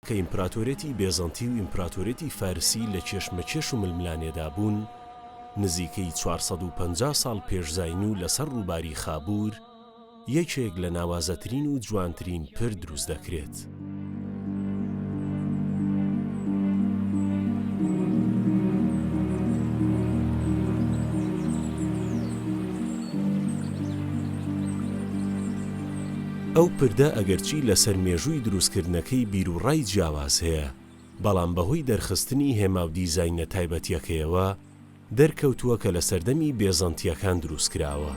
کە ئیمپراتۆرێتی بێزەنتی و ئیمپراتۆرێتی فارسی لە کێشمەکێش و ململانێدا بوون، نزیکەی 450 ساڵ پێشزاین و لەسەر ڕووباری خابوور یەکێک لە ناوازەترین و جوانترین پر دروست دەکرێت. ئەو پردە ئەگەرچی لەسەر مێژووی دروستکردنەکەی بیرروڕای جیاواز هەیە، بەڵام بەهۆی دەرخستنی هێما و دیزاینە تایبەتیەکەیەوە دەرکەوتووە کە لە سەردەمی بێزەنتیەکان دروستکراوە.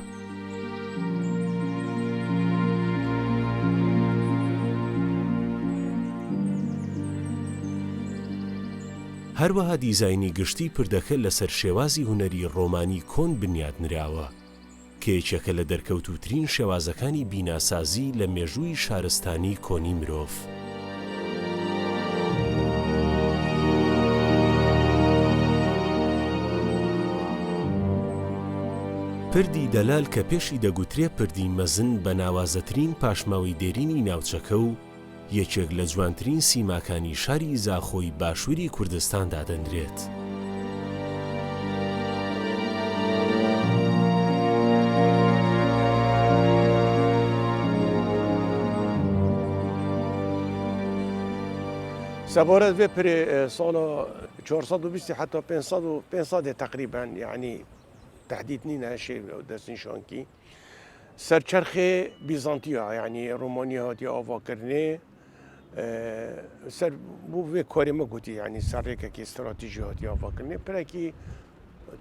هەروەها دیزاینی گشتی پردەکە لەسەر شێوازی هونەری ڕۆمانی کۆن بنیادنراوە کە یەکێکە لە دەرکەوتووترین شێوازەکانی بیناسازی لە مێژووی شارستانی کۆنی مرۆڤ. پردی دەلال کە پێشی دەگوترێ پردی مەزن بە ناوازەترین پاشماوەی دێرینی ناوچەکە و یەکێک لە جوانترین سیماکانی شاری زاخۆی باشووری کوردستاندا دەنرێت. سبارت في بري صالة 420 حتى 500 تقريبا يعني تحديد نينا شيء دستين شانكي سرچرخ بيزنطية يعني رومانيا هاتي آواكرني سر بو في كوري ما قلتي يعني سرقة كي استراتيجي هاتي آواكرني بركي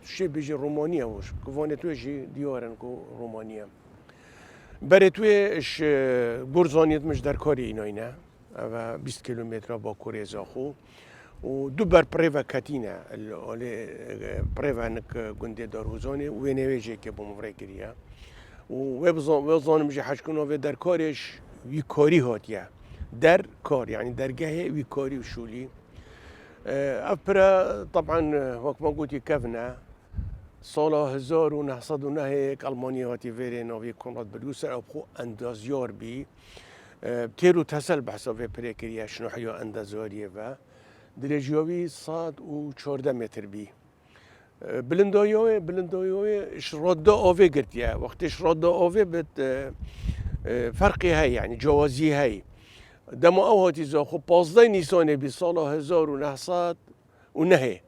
شيء بيجي رومانيا وش كوانتو يجي ديارن كو رومانيا بريتوش برزانيت مش در كوري إينا و 20 کیلومتر با کوره زاخو و دو بر پریو کاتینه الی پریو انک گنده داروزانه و نویجی که بمفره کریه و وبزانم جه حج کنه و در کارش وی کاری هاتیه در کار يعني درجه وی کاری وشولی افرا طبعا وقت ما قلت كفنا سال 1909 ألمانيا هاتي فيري نوفي كونراد بريوسر أو خو أندازيار بي تيرو تسل بحسابه بريكريا شنو حيو أندازياريه و درجيوي صاد و 14 متر بي بلندويوي شرادا آوه قرتيا وقت شرادا آوه بت فرقي هاي يعني جوازي هاي دما او هاتي زاخو 15 نيسان بي سال 1900 و نهي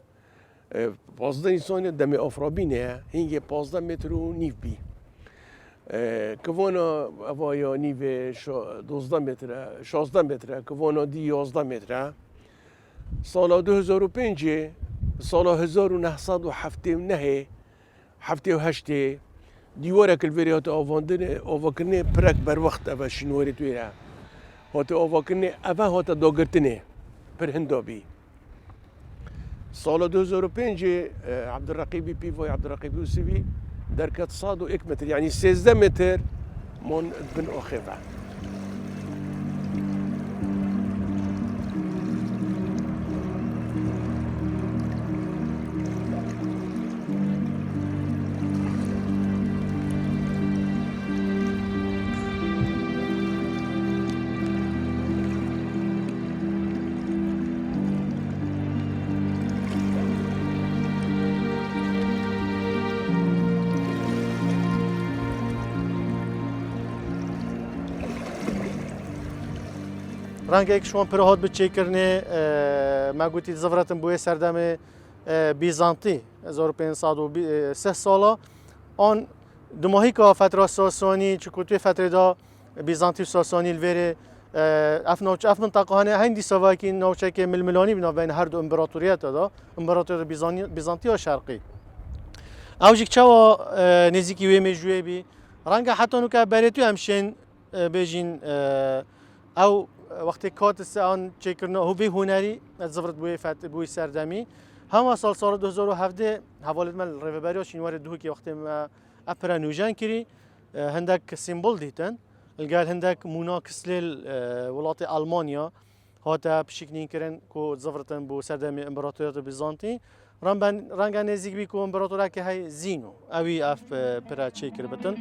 15 نيسان دمي افرابينه هنگه 15 متر و نيف بي كوانا أوايا نيفي 12 متر 16 متر كوانا دي 11 متر سال 2005 سال 1907 نهي 7 دیوارک الوریات آواکرنه پرک بر وقت اول شنواری تویره هات آواکرنه اول هات داگرتنه پر هندابی سال 2005 عبدالرقیبی پیوای عبدالرقیبی یوسفی در کت صاد و 1 متر يعني 13 متر من بن أخيفا رنگه شما پرهات بچه کرنه ما گویی زفراتم بوی سردم بیزانتی 1503 ساله آن دماهی که فتره ساسانی چکوتی فتره دا بیزانتی ساسانی الوره اف منطقه هنه هندی سوایی که نوچه که ململانی بنا بین هر دو امپراتوریت دا امپراتوریت بیزانتی و شرقی اوجیک چوا نزدیکی وی مجوی بی رنگه حتی نو که براتو همشین بیجین او وقتی کات سان چکرنا هو به هنری زفرت بوی سردمی هم سال 2017 حوالت مال ریوبریو شنوار دو که وقتی ما اپرا نوجان کری هندک سیمبل دیتن الگال هندک مناکسل ولات آلمانیا هاتا بشکنین کرن کو زفرتن بو سردمی امپراتوریت بیزانتی رنگ نزدیک بی کو امپراتوری که های زینو اوی اف پرا چکر بتن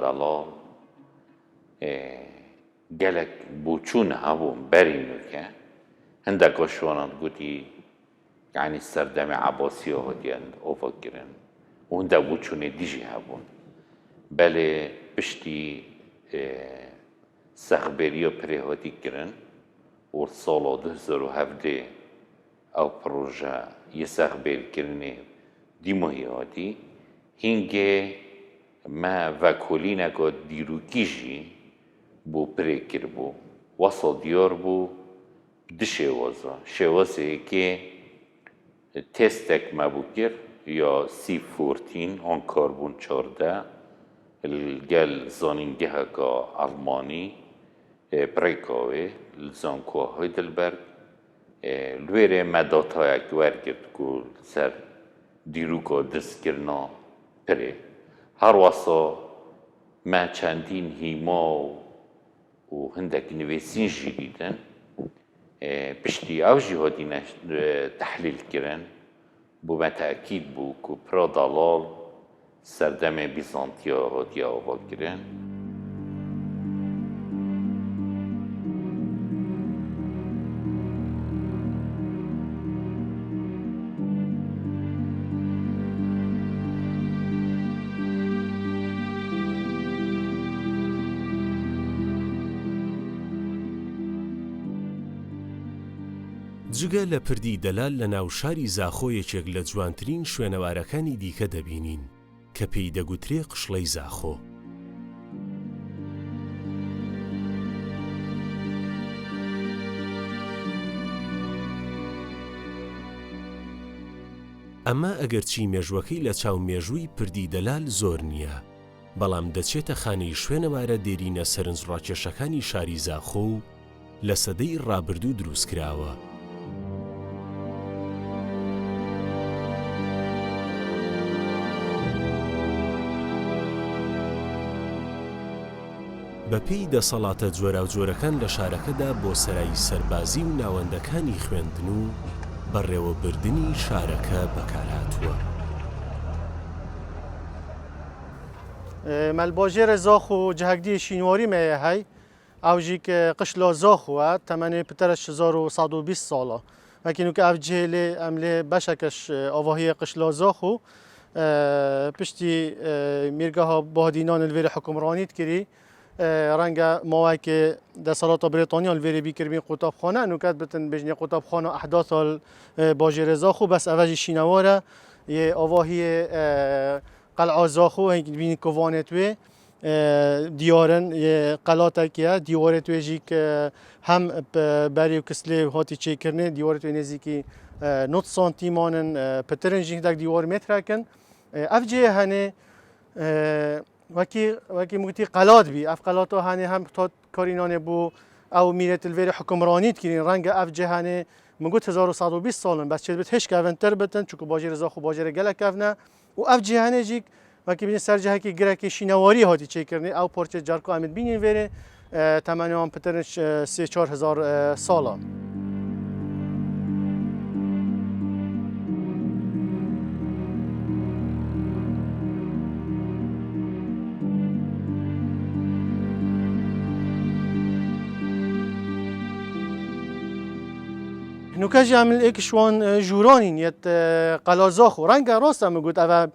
دلال gelek بوچون هبون برینو که هندك شوانات قوتي يعني سردمي عباسية هديان اوفا گرن و هنده بوچونه دیجی هبون بله پشتی سخبریا پره هاتی گرن و سالا 2017 او پروژه یه سخبر کرنه دیموهی هاتی هنگه ما وکولینه که دیروکیجی بو پره کر بو وصل دیار بو دو شوازه که تستک ما بو کر یا C14 آن کاربون 14 الجل زانینگه که آلمانی بريكاوي لزانكو هايدلبرغ لويري ما داتايا كوارگرد كول سر ديروكا دستگرنا پره هر واسا ما چندین هیما و هندك نویسین جدیدن پشتی او جهادی تحلیل کرن بو ما تأكيد بو كو برا دلال سردم بيزانتيا هاتيا آوا کرن جگە لە پردی دەلال لە ناو شاری زاخۆیەکێک لە جوانترین شوێنەوارەکانی دیکە دەبینین کە پێی دەگوترێ قشڵەی زاخۆ. ئەمە ئەگەرچی مێژوەکەی لە چاو مێژووی پردی دەلال زۆر نییە، بەڵام دەچێتە خانەی شوێنەوارە دێرینە سەرنجڕاکێشەکانی شاری زاخۆ و لە سەدەی ڕابردوو دروستکراوە. بەپێی دەسەڵاتە جۆرا و جۆرەکان لە شارەکەدا بۆ سەرای سەربازی و ناوەندەکانی خوێندن و بەڕێوەبردنی شارەکە بەکارهاتووە. مەلباژێرە زاخۆ جەهەکدی شینواری مەیە هەی ئەوژی کە قشلا زاخۆە تەمەنێ پتەرە 1120 ساڵە وەکینو کە ئەو جێلێ ئەم لێ بەشەکەش ئاواهەیە قشلا زاخۆ پشتی میرگەها بادینان الوێرە حکومڕانیت کردی رنگا ماوای که دستالات بریتانیا الویری بیکربین قطابخانه نوکت بتن بجنی قطابخانه احداث باجر زاخو بس اوجی شینواره یه آواهی قلعه زاخو هنگ بین کوانتوی دیارن یه قلعه کیه دیوارتوی جی که هم بری و کسله هاتی چه کرنه دیوارتوی نزدیکی 9 سانتی مانن پترن جی دک دیوار متر کن افجی هنه وکی مگتی قلات بی اف قلات ها هنه هم تا کارینانه بو او میرت الویر حکمرانیت کرین رنگ اف جهانه مگوت 1120 سالن بس چه بت هش کاونتر بتن چون باجر زاخو باجر گله کفنه و اف جهانه جی وکی بین سر جهه کی گره کی شینواری هاتی چه کرنی او پارچه جارکو امید بینین وره تمنام پترش 3-4 ساله نوکه عمل ایک شوان جورانین یت قلازاخو رنگ راست هم گفت اول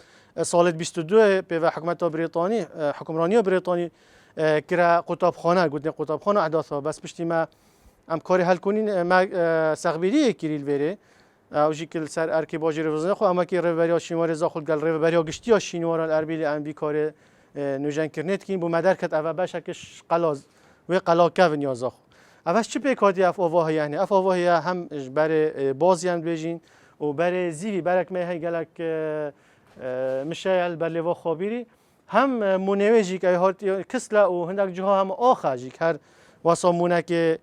سال 22 به حکومت بریتانی حکمرانی بریتانی کرا قطابخانه گفت قطابخانه احداثها بس پشتی ما ام کاری حل کنین ما سخبری کریل بره او جیکل سر ارکی باجی روزنه خو اما که روبریا شینوار زاخل گل روبریا گشتی شینوار اربیل ام بی کار نوجن کرنت کین بو مدرکت اول بشکش قلاز و قلاکه و نیازاخو اولش چه پیکاتی اف آواه یعنی اف آواه هم برای بازی هم بجین و برای زیوی برک میه گلک مشایل برلیوا خابیری هم منویجی که هات کسلا و هندک جاها هم آخرجی هر واسه مونه که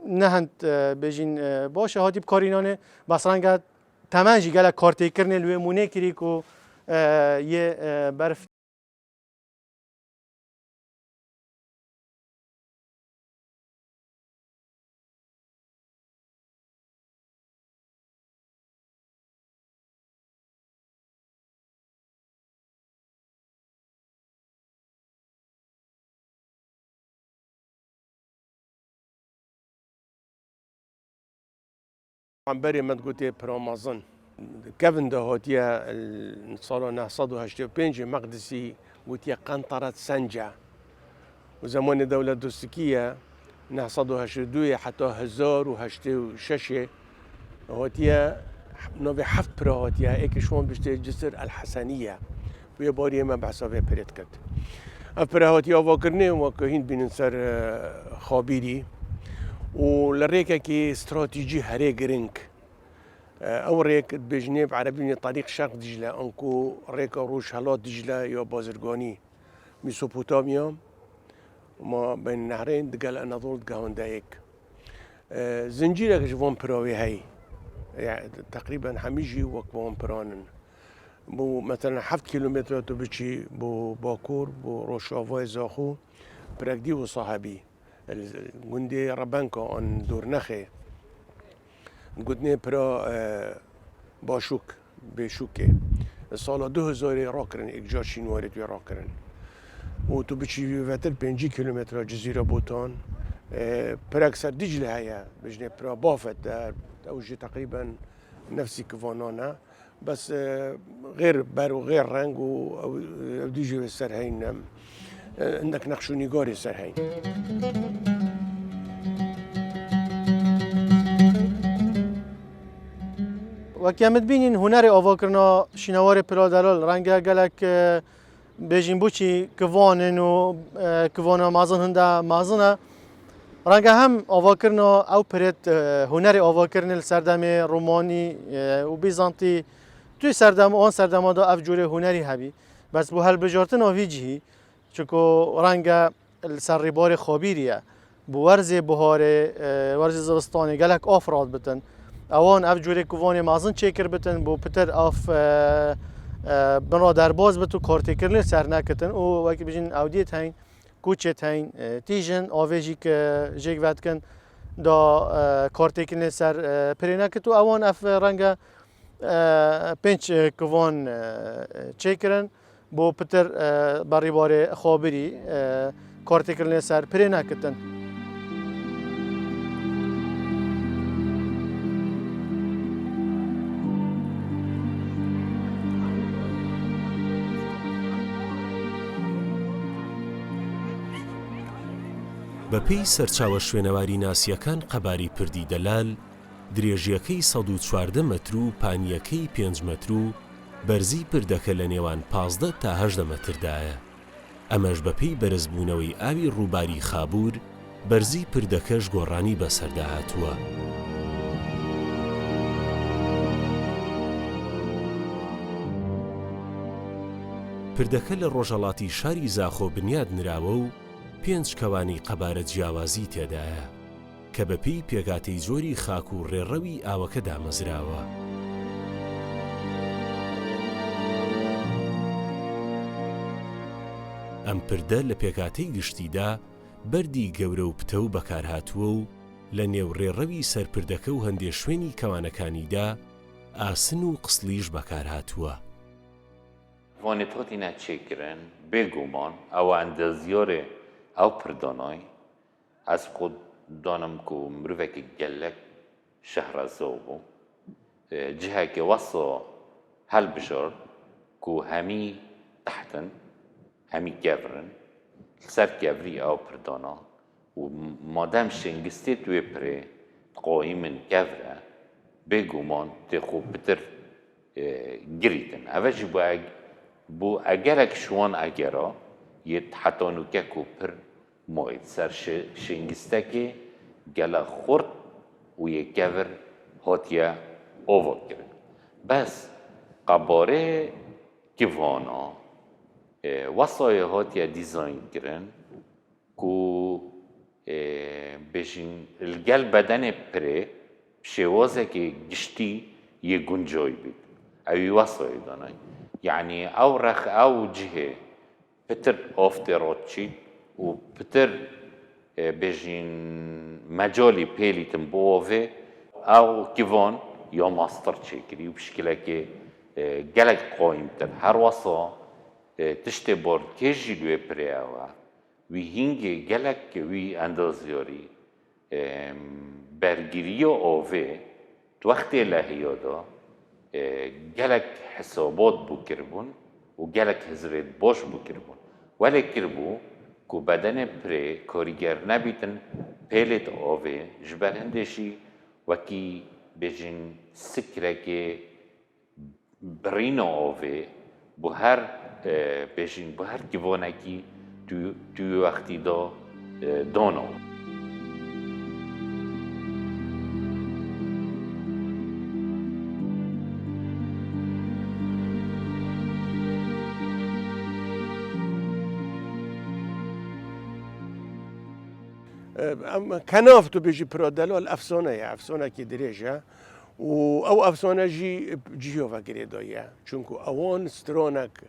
نهند بجین باشه هاتی بکارینانه بس رنگ تمنجی گلک کارتی کرنه لوی مونه کری کو یه برف عم بري ما تقولي برامازن كفن ده هاتيا صار 985 مقدسي قلت قنطرة سنجة وزمان الدولة الدوسكية 982 حتى 1086 هاتيا نوفي حفت برا هاتيا ايك شوان بشتي جسر الحسنية ويا باري ما بحسابه بريت كت افرا هاتيا واكرني وكهين بينسر خابيري ولريكا كي استراتيجي هري جرينك او ريك بجنيب عربي طريق شرق دجلة انكو ريكا روش هلات دجلة يا بازرگاني ميسوبوتاميا ما بين النهرين دقال اناضول دقاون دايك زنجيرك جوان براوي هاي يعني تقريبا حميجي وكوان برانن بو مثلا 7 كيلومتر تو بچي بو باكور بو روشافاي زاخو براكدي وصاحبي گوندی ربانکو آن دور نخه گودنی پرا باشوک بشوکه سال 2000 راکرن اکجار شینواری توی راکرن و تو بچی وتر 5 کیلومتر جزیره بوتان پرا اکثر دیجله هیا بجنه پرا بافت در اوجه تقریبا نفسی کوانانه بس غير بر وغير رنگ و دیجه سر هین عندك نقش ونقاري سر هين وكامت بينين هنري أفكرنا شنوار برادلال رنجا قالك بيجين بوشي كوانن و كوانا مازن هندا مازنا رنجا هم أفكرنا أو بريت هنري أفكرنا السردام روماني وبيزنطي توی سردام آن سردام دا افجوره هنری هبی بس بو هل بجارتن آویجی چکو رنگ السربار خابیریه بو ورز بهاره ورز زوستانی گلک آفراد بتن اوان افجوره کوان مازن چکر بتن بو پتر آف بنا درباز بتو کارت کرنل سر نکتن او وقتی بجین اودیت هین کوچت هین تیجن آویجی که جیگ وقت کن دا کارت کرنل سر پرینکتو اوان اف رنگ پنج کوان چکرن بو پتر باری باره خابری کارت کرنل سر پرینکتن بەپێی سەرچاوە شوێنەواری ناسیەکان قەباری پردی دەلال درێژیەکەی 114 مەتر و پانیەکەی 5 مەتر و بەرزی پردەکە لە نێوان 15 تا 18 مەتردایە. ئەمەش بەپێی بەرزبوونەوەی ئاوی ڕووباری خابوور بەرزی پردەکەش گۆڕانی بەسەردا هاتووە. پردەکە لە ڕۆژهەڵاتی شاری زاخۆ بنیاد نراوە و 5 کەوانی قەبارە جیاوازی تێدایە کە بەپێی پێگاتەی زۆری خاک و ڕێڕەوی ئاوەکە دامەزراوە. ئەم پردە لە پێگاتەی گشتیدا بەردی گەورە و پتە و بەکارهاتووە و لە نێو ڕێڕەوی سەرپردەکە و هەندێک شوێنی کەوانەکانیدا ئاسن و قسلیش بەکارهاتووە. وانێتۆتی ناچێکرن بێگومان ئەوە ئەندازیۆرێ ئەو پردانای ئەس خۆ دانم کو مرۆڤێکی گەلک شەهرەزۆ بوو جهەکێ وەسۆ هەڵبژۆر کو هەمی تەحتن هەمی گەورن سەر گەوری ئەو پردانا و مادەم شنگستێ توێ پرێ قۆی من گەورە بێگومان تێخۆ پتر گریتن ئەوەژی بۆ ئەگەرێک شوان ئەگەرا یە حەتانوکەک و پر مۆید سەر شنگستەکێ گەلە خورد و یە گەور هاتیە ئۆڤۆ کرد. بەس قەبارێ کڤانا وەسایە هاتیە دیزاین کرن کو بێژین گەل بەدەنێ پرێ شێوازێکی گشتی یە گونجای بیت ئەوی وەسایە دانای يعني أو رخ أو جهة بتر أفترات شيء وبتر بيجين مجالي بيلي تنبوه أو كيفان يا ماستر شكري وبشكل كي جلك قائم تر هر وصا تشتبار كيجي لوي بريوا ويهينجي جلك وي أندازياري برجريو أوه تو وقتی لحیه دا گلک حسابات بو کربون و گلک هزرت باش بو کربون ولی کربو که بدن پره کاریگر نبیتن پیلت آوه جبر هندشی وکی بجن سکره که برین آوه بو هر بجن بو هر گوانکی تو وقتی دا دانو كناف تو بيجي برودلال افسانه يا افسانه كي دريجه او افسانه جيوفا كريدويا چونكو اوان سترونك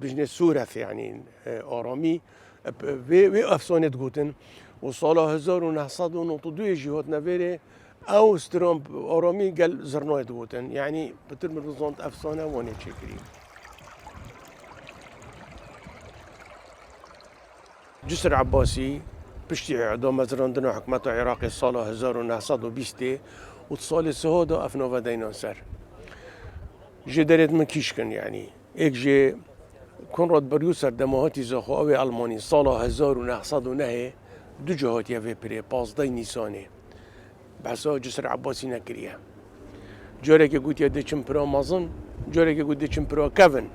بجنة سورث يعني آرامی وی افسانه گوتن و سال 1992 جهات نویره او سترون آرامی گل زرناید گوتن يعني بتر من رزانت افسانه وانه چکری جسر عباسي بشتي اعدام مزراندن حكمت عراقي سال 1920 و سال سهادا افناوا دينان سر جي دريت من كيشكن يعني ايك جي كونراد بريوسر دماهاتي زاخو اوي الماني سال 1909 دو جهات يفي بري 15 نيساني بحثا جسر عباسي نكريا جاري كي قلت يدي چم برا مازن جاري كي قلت چم برا كفن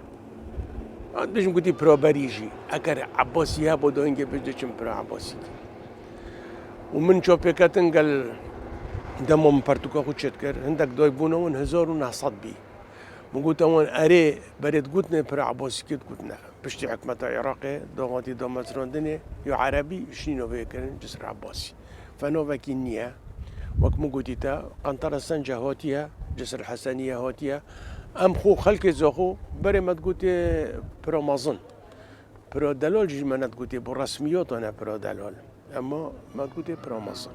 بيجم قلتي برا بريجي اگر عباسي هبو دو انجي بيجي چم برا عباسي ومن شوبيكاتن قال دمو من برتوكا خود شتكر هندك داي بونون 1900 بي من قلت اوان اري بريد قلتنا برا عباسي كيت قلتنا بشتي حكمة عراقي دوغاتي دا مزراندني يو عربي شنينو بيكرن جسر عباسي فنو وكي نية وك من قلتي تا قنطرة سنجة هاتيها جسر حسنية هاتيها ام خو خلق زاخو بري ما تقولي برا مازن برا دلال جي ما تقولي برسميات انا برا دلال اما ما تقولي برا مازن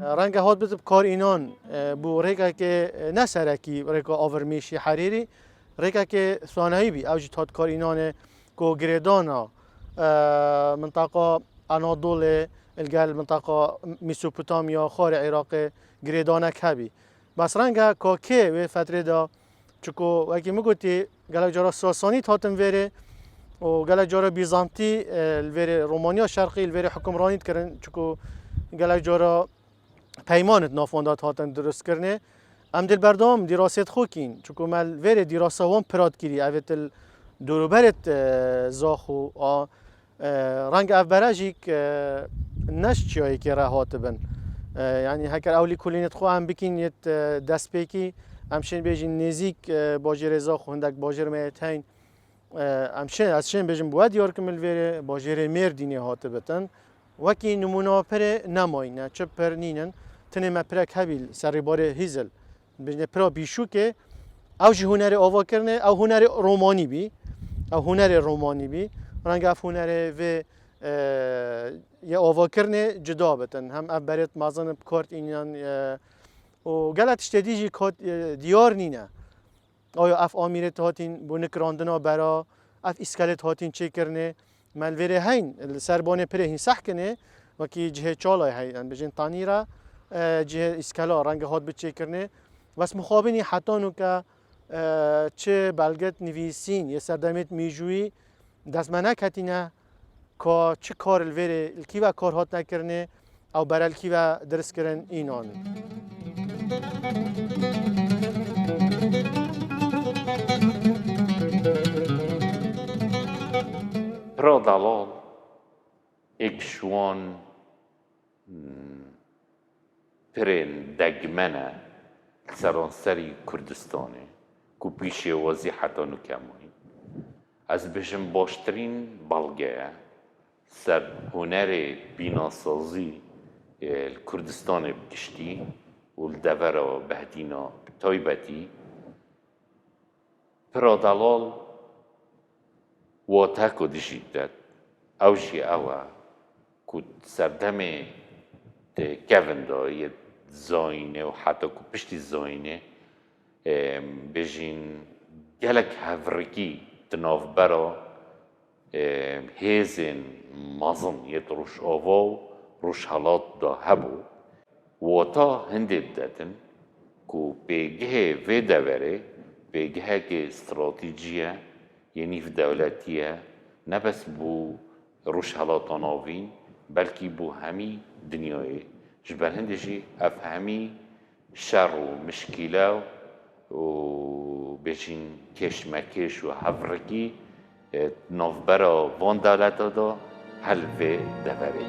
رنگ هات بده کار اینان بو ریکا که نسرکی ریکا آورمیشی حریری ریکا که ثانوی بی اوجی تاد کار اینان کو گریدانا منطقه اناضول الجال منطقه ميسوبوتاميا خار العراق گریدانا کبی بس رنگ که و فتره دا چکو وکی مگوتی گله جارا ساسانی تاتم وره و گله جارا بیزانتی الوره رومانیا شرقی الوره حکمرانی کردن چکو گله جارا پیمانت نافوندات هاتن درست کرنه ام دل بردام دراست خوکین چکو مل وره دراسه وان پراد کری اوت دوروبرت زاخو رنگ افبرجیک نش چیایی که راهات بن یعنی هکر اولی کلینت خو هم بکین یت دست پیکی همشین بیجین نزیک باجر زاخو هندک باجر میتین همشین از شین بیجین بود یار کمل وره باجر میر دینی هات بتن وکی نمونه پر نماینه چه پر نینن تنه مپرک هبیل سری بار هیزل بیجین پرا بیشو که او جی هنر آوا کرنه او هنر رومانی بی او هنر رومانی بی رنگ اف هنر و یا آوا کرنه جدا بتن هم ابرت مازن کارت اینان و گلت اشتدیجی دیار نینه آیا اف آمیرت هاتین بو نکراندنا برا اف اسکلت هاتین چه کرنه ملوره هین سربانه پره هین صح کنه وکی جه چالای هین بجن تانیرا جه اسکلا رنگ هات بچه کرنه بس مخابنی حتی نو که چه بلگت نویسین یه سردمت میجویی دستمنک هتینه که چه کار الوره الکیوه کار هات نکرنه او برای الکیوه درست کرن اینان برا دلال اکشوان پرین دگمنه سرانسری کردستانه که پیشی وزی حتی نکمونی از بشم باشترین بلگه سر هنر بیناسازی کردستان بگشتی و الدورا بهدینا تایبتی پرادلال واتاکو دشیدت اوشی اوه که سردم کفندا یه زاینه و حتی که پشتی زاینه بجین gelek hevrikî di navbera hêzên mezin yê Rojava û Rojhilat da hebû, wata hindê didin ku pêgihê vê deverê pêgihekê stratîjî ye yê nîvdewletî ye, ne bes bû Rojhilata navîn belkî bû hemî dinyayê. Ji ber hindê jî ev hemî şer û mişkîle û bêjin kêşmekêş û hevrikî navbera van dewleta da hel vê deverê.